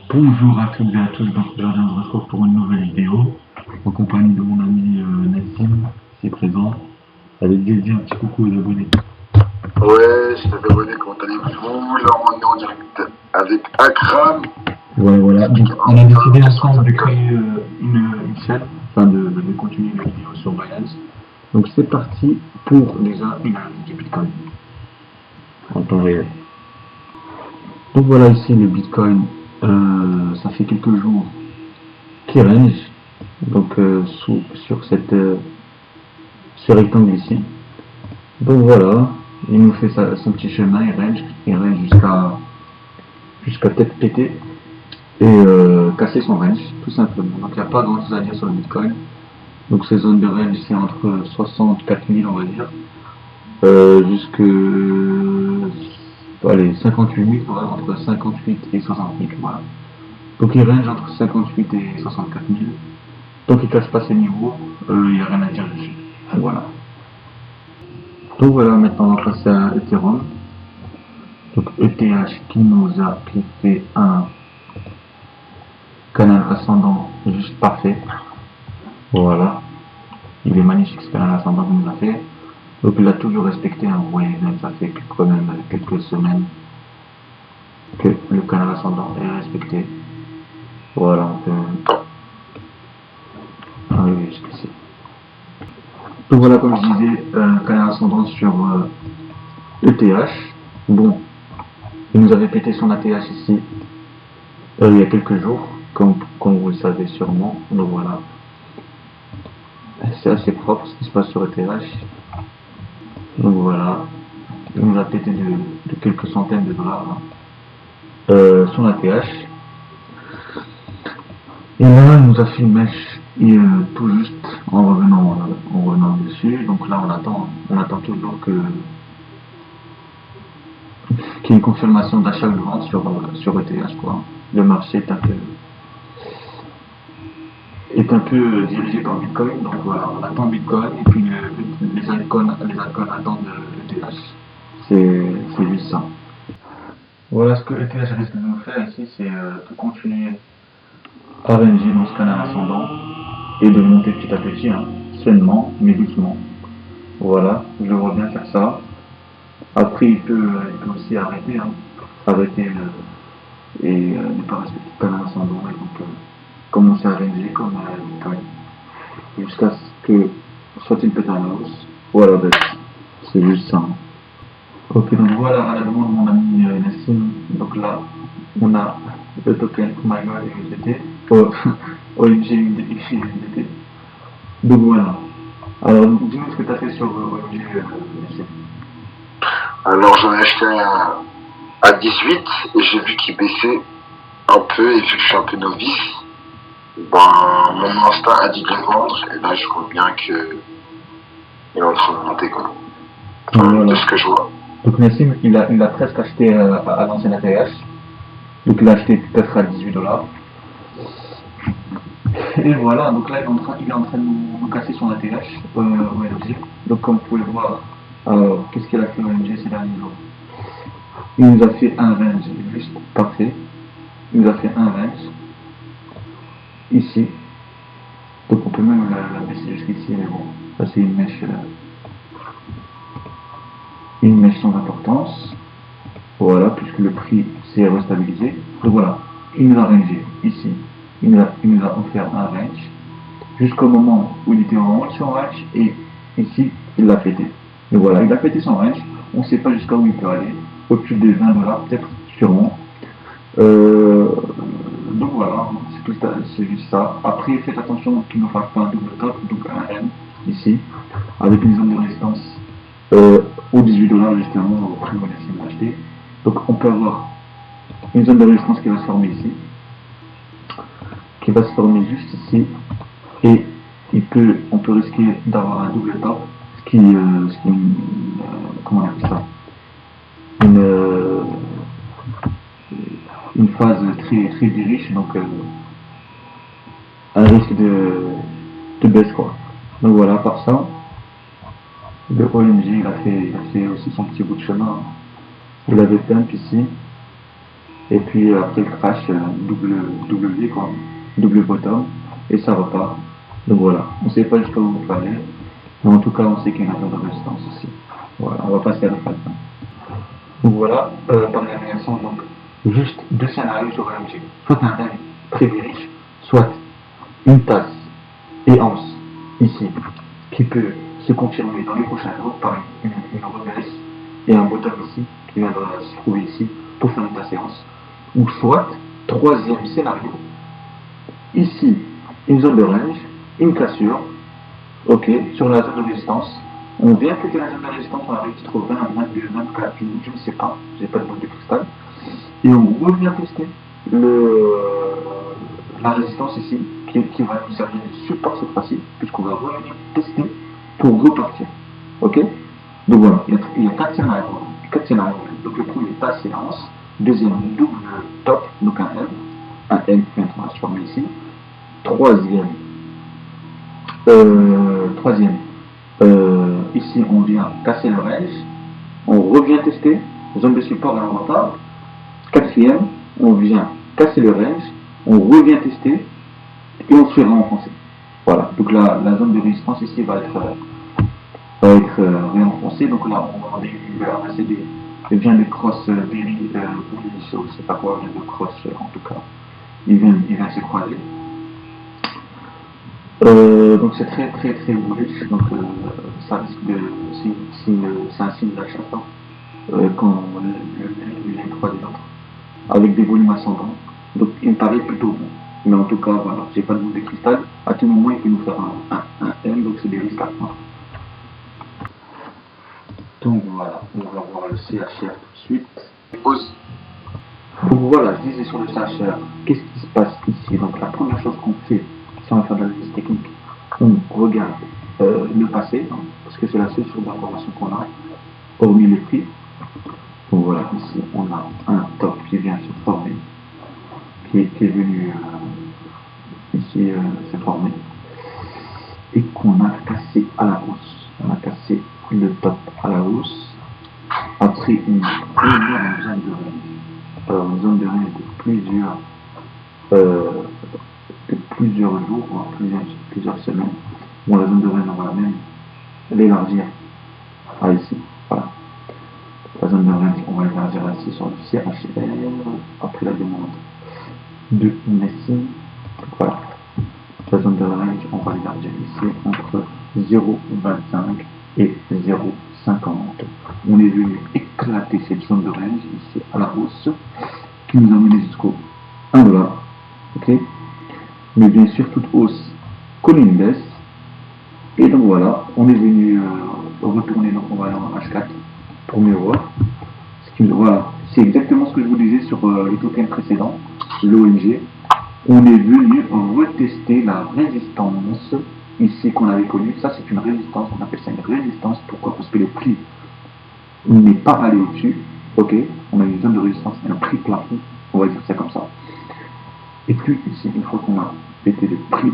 Bonjour à toutes et à tous, donc aujourd'hui on se retrouve pour une nouvelle vidéo en compagnie de mon ami Nassim, qui est présent, avec Daisy, un petit coucou aux abonnés. Ouais, je t'avais abonné, comment allez-vous? Là, on est en direct avec Akram. Ouais, voilà, donc on a décidé ensemble de créer une chaîne, enfin de continuer les vidéos sur Binance. Donc c'est parti pour déjà une analyse du Bitcoin en temps réel. Donc voilà ici le Bitcoin, ça fait quelques jours qu'il range, donc sur ce rectangle ici. Donc voilà, il nous fait son petit chemin, il range jusqu'à tête péter et casser son range, tout simplement. Donc il n'y a pas grand chose à dire sur le Bitcoin. Donc ces zones de range c'est entre 64 000 on va dire, jusque allez, 58 000, voilà, entre 58 et 60 000, voilà. Donc il range entre 58 et 64 000. Donc il ne casse pas ces niveaux, il n'y a rien à dire dessus. Voilà. Donc voilà, maintenant on va passer à Ethereum. Donc ETH qui nous a fait un canal ascendant juste parfait. Voilà. Il est magnifique ce canal ascendant qu'il nous a fait. Donc il a toujours respecté, hein, vous voyez, même ça fait quand même quelques semaines que le canal ascendant est respecté. Voilà, on peut arriver jusqu'ici. Donc voilà, comme je disais, canal ascendant sur ETH. Bon, il nous avait pété son ATH ici il y a quelques jours, comme vous le savez sûrement. Donc voilà, c'est assez propre ce qui se passe sur ETH. Donc voilà, il nous a pété de quelques centaines de dollars sur ATH. Et là, il nous a fait une mèche tout juste en revenant dessus. Donc là, on attend toujours qu'il y ait une confirmation d'achat ou de vente sur ETH, quoi. Le marché est un peu dirigé par Bitcoin, donc voilà, on attend Bitcoin et puis les altcoins attendent ETH. C'est juste ça. Voilà ce que ETH risque de nous faire ici, c'est de continuer à ranger dans ce canal ascendant et de monter petit à petit, hein, sainement mais doucement. Voilà, je le vois bien faire ça. Après, il peut aussi arrêter, hein, arrêter et ne pas respecter le canal ascendant et donc commencer à ranger comme Bitcoin jusqu'à ce que soit il pète à la hausse. Voilà, ben, c'est juste ça. Ok, donc voilà, à la demande de mon ami Nassim, donc là, on a le token Maga et USDT, OMG USDT. Donc voilà. Alors, dis-nous ce que tu as fait sur OMG Nassim. Alors, j'en ai acheté un à 18 et j'ai vu qu'il baissait un peu et vu que je suis un peu novice, ben, mon instinct a dit de le vendre et là, je vois bien que il est en train de monter, quoi. Enfin, Voilà. de ce que je vois. Donc Nassim, il a presque acheté à l'ancienne ATH. Donc il a acheté peut-être à 18 dollars. Et voilà, donc là il est en train de nous casser son ATH OMG. Donc comme vous pouvez voir, alors qu'est-ce qu'il a fait OMG ces derniers jours? Il nous a fait un range juste parfait. Il nous a fait un range ici. Donc on peut même la baisser jusqu'ici, mais bon, ça c'est une mèche sans importance. Voilà, puisque le prix s'est restabilisé. Donc voilà, il nous a rangé ici. Il nous a offert un range jusqu'au moment où il était en haut de son range et ici il l'a pété. Donc voilà, il a pété son range. On ne sait pas jusqu'à où il peut aller. Au-dessus des 20 dollars, peut-être, sûrement. Euh, donc voilà, c'est juste ça. Après, faites attention qu'il ne fasse pas un double top, donc un M ici, avec une zone de résistance aux 18 dollars justement, au prix où on a acheté. Donc on peut avoir une zone de résistance qui va se former ici, qui va se former juste ici, et on peut risquer d'avoir un double top, comment on appelle ça, une, euh, une phase très très riche, donc un risque de baisse quoi. Donc voilà, par ça, le OMG il a fait aussi son petit bout de chemin. Vous l'avez pump ici, Et puis après le crash, double V quoi, double bottom, et ça repart. Donc voilà, on ne sait pas jusqu'à où on peut aller, mais en tout cas on sait qu'il y a une zone de résistance aussi. Voilà, on va passer à la phase 1. Donc voilà, par l'animation, donc juste deux scénarios sur OMG. Soit un rêve très riche, soit une tasse et anse, ici, qui peut se confirmer dans les prochains jours par une rebaisse et un bottom ici, qui viendra se trouver ici pour faire une tasse et anse. Ou soit, troisième scénario, ici, une zone de range, une cassure, ok, sur la zone de résistance. On vient quitter la zone de résistance, on arrive trop 20, 22, 24, je ne sais pas, j'ai pas de boule de cristal. Et on revient tester la résistance ici, qui va nous servir de support cette fois-ci, puisqu'on va revenir tester pour repartir. Ok. Donc voilà, il y a 4 scénarios. 4 scénarios. Donc le premier, tasse séance. Deuxième, double top, donc un M. Un M qui vient transformer ici. Troisième, ici on vient casser le range, on revient tester, zone de support et on repart. Quatrième, on vient casser le range, on revient tester et on se fait réenfoncer. Voilà, donc la zone de résistance ici va être réenfoncée, donc là on va avoir des ACD, vient de cross Berry, bullish, je sais pas quoi, vient de cross en tout cas, il vient se croiser. Donc c'est très très très bullish, donc ça risque de, c'est un signe d'achat quand l'une croise l'autre, avec des volumes ascendants. Donc il me paraît plutôt bon. Mais en tout cas, voilà, j'ai pas de boule de cristal. À tout moment, il peut nous faire un M, donc c'est des risques à prendre. Donc voilà, on va voir le CHR tout de suite. Pause. Donc voilà, je disais sur le CHR, qu'est-ce qui se passe ici? Donc la première chose qu'on fait, si on va faire de l'analyse technique, on regarde le passé, hein, parce que c'est la seule source d'information qu'on a, hormis les prix. Donc voilà, ici on a un top qui vient se former, qui est venu ici se former, et qu'on a cassé à la hausse. On a cassé le top à la hausse, après une énorme zone de range. Alors une zone de range de plusieurs jours, voire plusieurs semaines. Bon, la zone de range, on va même l'élargir à ici. Voilà. La zone de range, on va l'élargir ici sur le CHR, après la demande de Messi. Voilà. La zone de range, on va l'élargir ici entre 0,25 et 0,50. On est venu éclater cette zone de range ici à la hausse qui nous a mené jusqu'au 1 $. Ok. Mais bien sûr, toute hausse connaît une baisse. Et donc voilà, on est venu retourner, donc on va aller en H4 pour mieux voir. Voilà, c'est exactement ce que je vous disais sur le token précédent, l'OMG. On est venu retester la résistance ici qu'on avait connue. Ça, c'est une résistance, on appelle ça une résistance. Pourquoi? Parce que le prix n'est pas allé au-dessus. Ok, on a une zone de résistance, un prix plafond, on va dire ça comme ça. Et puis ici, une fois qu'on a pété le prix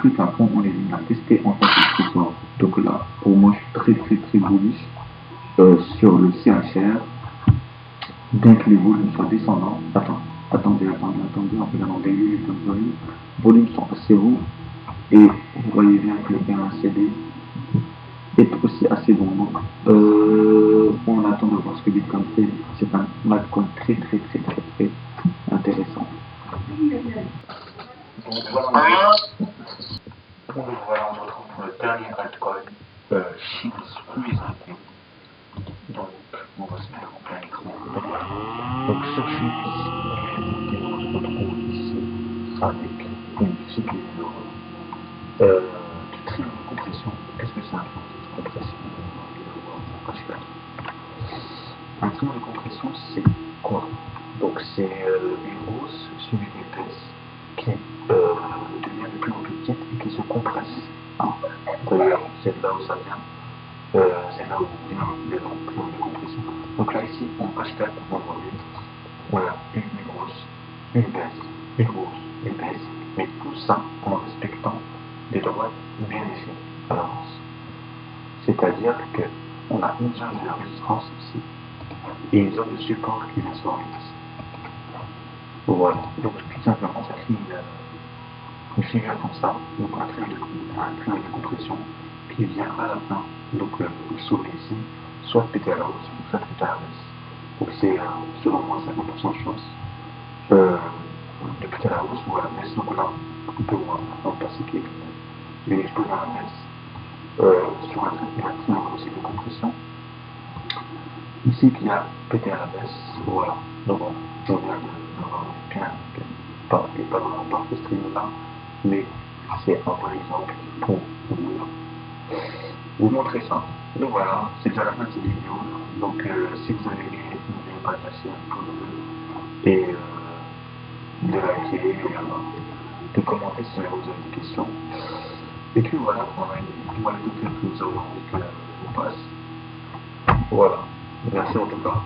plafond, on est venu la tester en tant que support. Donc là, pour moi, je suis très très très bullish sur le CHR, bien que les volumes soient descendants. Attendez, on peut demander les volumes. Les volumes sont assez hauts et vous voyez bien que le BNCD est aussi assez bon. Donc on attend de voir ce que Bitcoin fait. C'est un altcoin très très très très très intéressant. Donc voilà, on retrouve le dernier altcoin, Shields USDT. Donc on va se mettre en plein écran. Donc voilà. Donc sur Shields USDT, on se retrouve ici avec une figure de triangle de compression. Qu'est-ce que c'est un triangle de compression? Un triangle de compression, c'est quoi? Donc c'est une hausse suivie d'une baisse qui devient de plus en plus petite et qui se compresse. Hein. D'ailleurs, c'est là où ça vient. C'est là où vient le triangle de compression. Donc là ici, on H4, on voit on a une hausse, une baisse, une hausse, une baisse, mais tout ça en respectant des droites bien définies à l'avance. C'est-à-dire qu'on a une zone de résistance ici et une zone de support qui vient se former ici. Voilà, donc tout simplement ça crée une figure comme ça, donc un triangle de compression qui vient à la fin, donc le sommet ici, soit péter à la hausse, soit péter à la baisse. Donc c'est selon moi 50% de chance de péter à la hausse ou à la baisse, donc là un peu moins, on va passer qu'il y a une explosion à la baisse sur un triangle aussi de compression. Ici qu'il y a pété à la baisse, voilà, donc voilà, je viens d'avoir pas vraiment parfait ce trio là, mais c'est un bon exemple pour vous montrer ça. Donc voilà, c'est déjà la fin de cette vidéo. Donc si vous avez aimé, n'oubliez pas de lâcher un pouce bleu et de liker et de commenter si vous avez des questions. Et puis voilà, voilà tout ce que vous avez envie qu'on passe. Voilà, merci en tout cas.